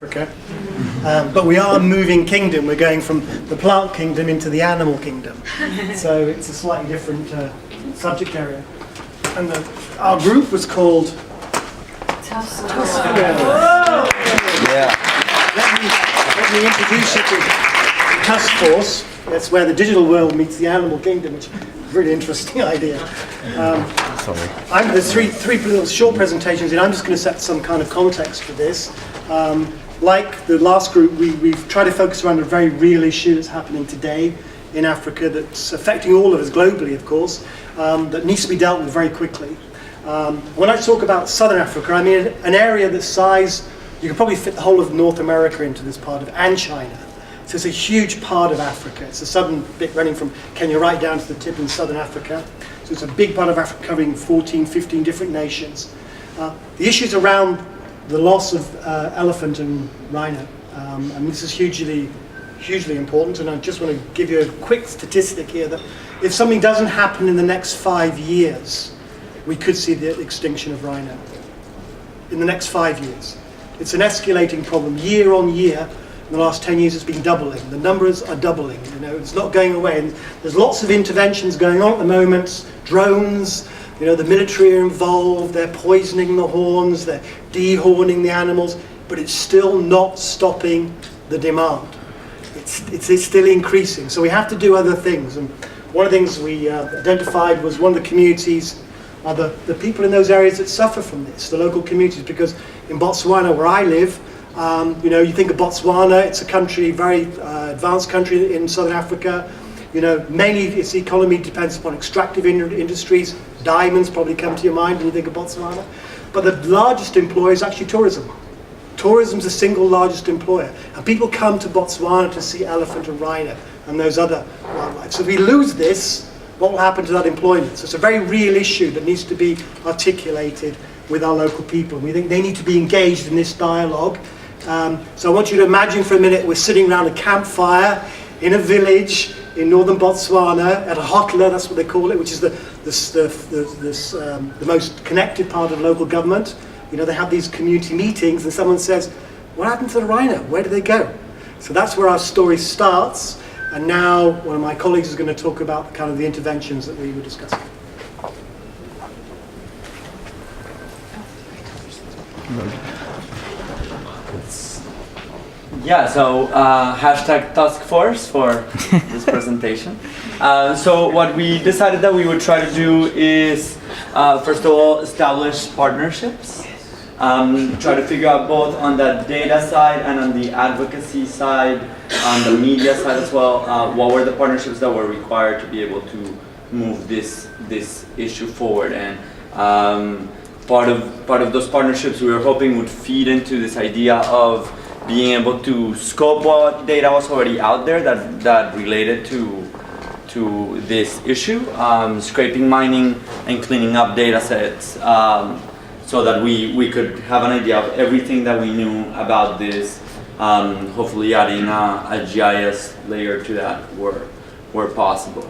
Africa. But we are moving kingdom. We're going from the plant kingdom into the animal kingdom. So it's a slightly different subject area. And our group was called Task Force. Yeah. Let me introduce you to Task Force. That's where the digital world meets the animal kingdom, which is a really interesting idea. There's three little short presentations, and I'm just going to set some kind of context for this. Like the last group, we've tried to focus around a very real issue that's happening today in Africa that's affecting all of us globally, of course, that needs to be dealt with very quickly. When I talk about Southern Africa, I mean an area that's size, you could probably fit the whole of North America into this part of, and China. So it's a huge part of Africa. It's the southern bit running from Kenya right down to the tip in Southern Africa. So it's a big part of Africa covering 14, 15 different nations. The issues around the loss of elephant and rhino, and this is hugely important, and I just want to give you a quick statistic here that if something doesn't happen in the next 5 years, we could see the extinction of rhino. In the next 5 years. It's an escalating problem. Year on year, in the last 10 years, it's been doubling. The numbers are doubling, it's not going away. And there's lots of interventions going on at the moment, drones, the military are involved, they're poisoning the horns, they're dehorning the animals, but it's still not stopping the demand. It's still increasing, so we have to do other things. And one of the things we identified was one of the communities are the people in those areas that suffer from this, the local communities, because in Botswana, where I live, you think of Botswana, it's a country, very advanced country in Southern Africa. Mainly its economy depends upon extractive industries. Diamonds probably come to your mind when you think of Botswana. But the largest employer is actually tourism. Tourism's the single largest employer. And people come to Botswana to see elephant and rhino and those other wildlife. So if we lose this, what will happen to that employment? So it's a very real issue that needs to be articulated with our local people. We think they need to be engaged in this dialogue. So I want you to imagine for a minute we're sitting around a campfire in a village in northern Botswana at a hotla, that's what they call it, which is the most connected part of local government. They have these community meetings, and someone says, "What happened to the rhino? Where did they go?" So that's where our story starts. And now one of my colleagues is going to talk about kind of the interventions that we were discussing. Yeah, so hashtag task force for this presentation. So what we decided that we would try to do is, first of all, establish partnerships. Try to figure out both on the data side and on the advocacy side, on the media side as well, what were the partnerships that were required to be able to move this issue forward. And part of those partnerships we were hoping would feed into this idea of being able to scope what data was already out there that related to this issue, scraping, mining, and cleaning up data sets, so that we could have an idea of everything that we knew about this, hopefully adding a GIS layer to that where possible.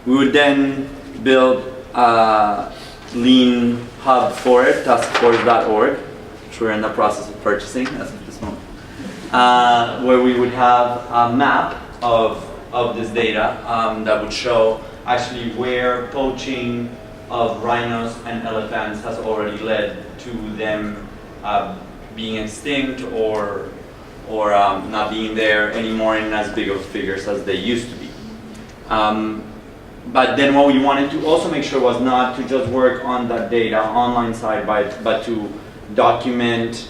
We would then build a lean hub for it, taskforce.org, which we're in the process of purchasing as of this moment, where we would have a map of this data that would show actually where poaching of rhinos and elephants has already led to them being extinct or not being there anymore in as big of figures as they used to be. But then what we wanted to also make sure was not to just work on that data online side, but to document,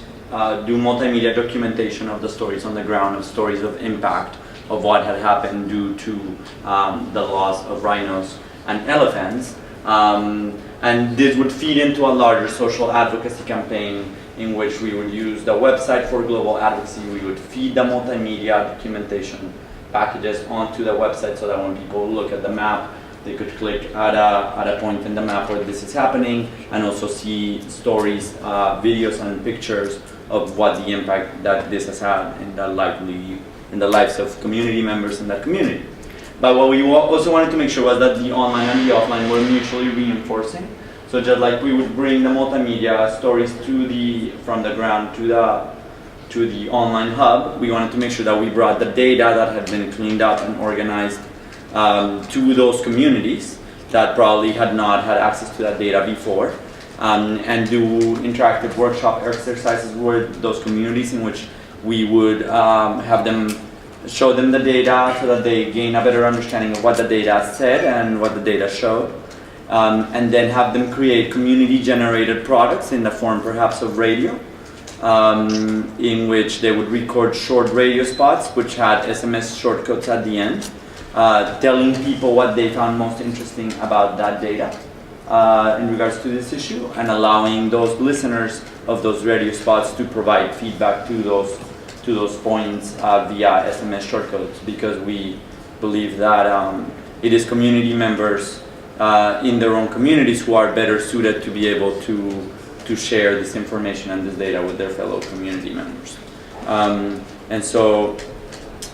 do multimedia documentation of the stories on the ground, of stories of impact of what had happened due to the loss of rhinos and elephants. And this would feed into a larger social advocacy campaign in which we would use the website for global advocacy. We would feed the multimedia documentation packages onto the website so that when people look at the map, they could click at a point in the map where this is happening and also see stories, videos, and pictures of what the impact that this has had in the lives of community members in that community. But what we also wanted to make sure was that the online and the offline were mutually reinforcing. So just like we would bring the multimedia stories from the ground to to the online hub, we wanted to make sure that we brought the data that had been cleaned up and organized to those communities that probably had not had access to that data before, and do interactive workshop exercises with those communities in which we would have them show them the data so that they gain a better understanding of what the data said and what the data showed. And then have them create community-generated products in the form perhaps of radio, in which they would record short radio spots which had SMS shortcuts at the end, telling people what they found most interesting about that data in regards to this issue, and allowing those listeners of those radio spots to provide feedback to those points via SMS shortcodes, because we believe that it is community members in their own communities who are better suited to be able to share this information and this data with their fellow community members. And so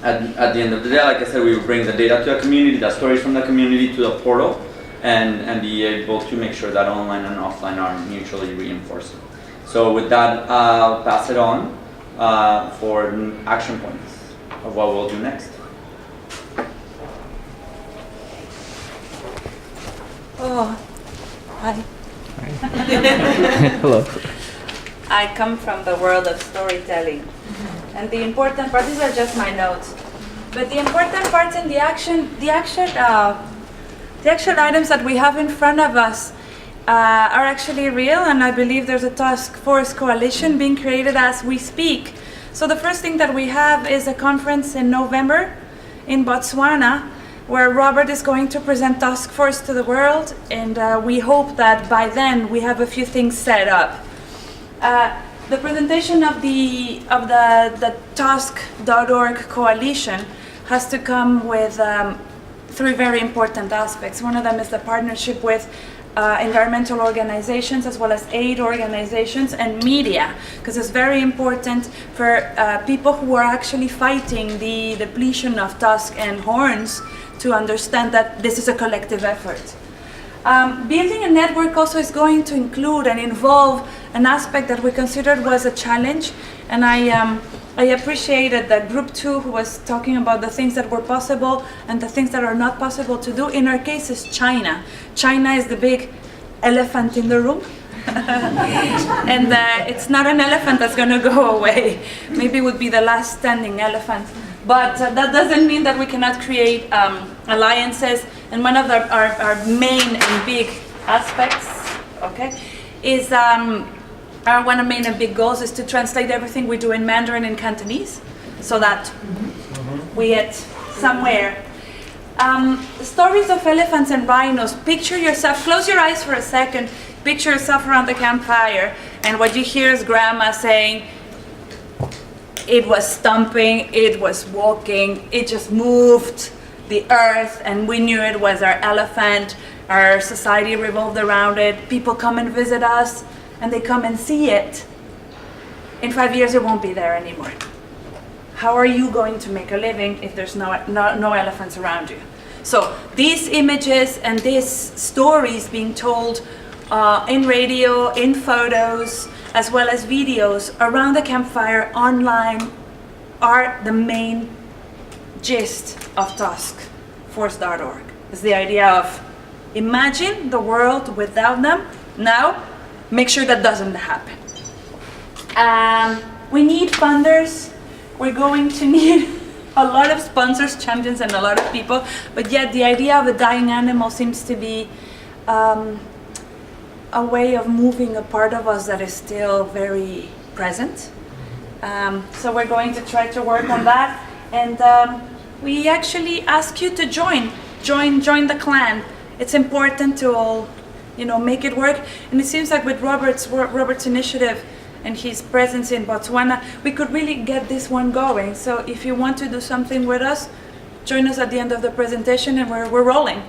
at the end of the day, like I said, we would bring the data to the community, the stories from the community to the portal, and be able to make sure that online and offline are mutually reinforcing. So with that, I'll pass it on for action points of what we'll do next. Oh, hi. Hello. I come from the world of storytelling. And the important part, these are just my notes, but the important parts in the actual items that we have in front of us are actually real, and I believe there's a task force coalition being created as we speak. So the first thing that we have is a conference in November in Botswana, where Robert is going to present task force to the world, and we hope that by then we have a few things set up. The presentation of the task.org coalition has to come with three very important aspects. One of them is the partnership with environmental organizations as well as aid organizations and media, because it's very important for people who are actually fighting the depletion of tusk and horns to understand that this is a collective effort. Building a network also is going to include and involve an aspect that we considered was a challenge, and I appreciated that group 2 who was talking about the things that were possible and the things that are not possible to do. In our case is China. China is the big elephant in the room. And it's not an elephant that's going to go away. Maybe it would be the last standing elephant. But that doesn't mean that we cannot create alliances. And one of our main and big aspects, okay, is one of main and big goals is to translate everything we do in Mandarin and Cantonese, so that we get somewhere. Stories of elephants and rhinos. Picture yourself, close your eyes for a second, picture yourself around the campfire, and what you hear is grandma saying, it was stomping, it was walking, it just moved the earth, and we knew it was our elephant. Our society revolved around it. People come and visit us, and they come and see it. In 5 years, it won't be there anymore. How are you going to make a living if there's no elephants around you? So these images and these stories being told in radio, in photos, as well as videos around the campfire online are the main gist of taskforce.org. It's the idea of imagine the world without them. Now, make sure that doesn't happen. We need funders. We're going to need a lot of sponsors, champions, and a lot of people. But yet the idea of a dying animal seems to be a way of moving a part of us that is still very present. So we're going to try to work on that. And we actually ask you to join the clan. It's important to all, make it work. And it seems like with Robert's initiative and his presence in Botswana, we could really get this one going. So if you want to do something with us, join us at the end of the presentation, and we're rolling.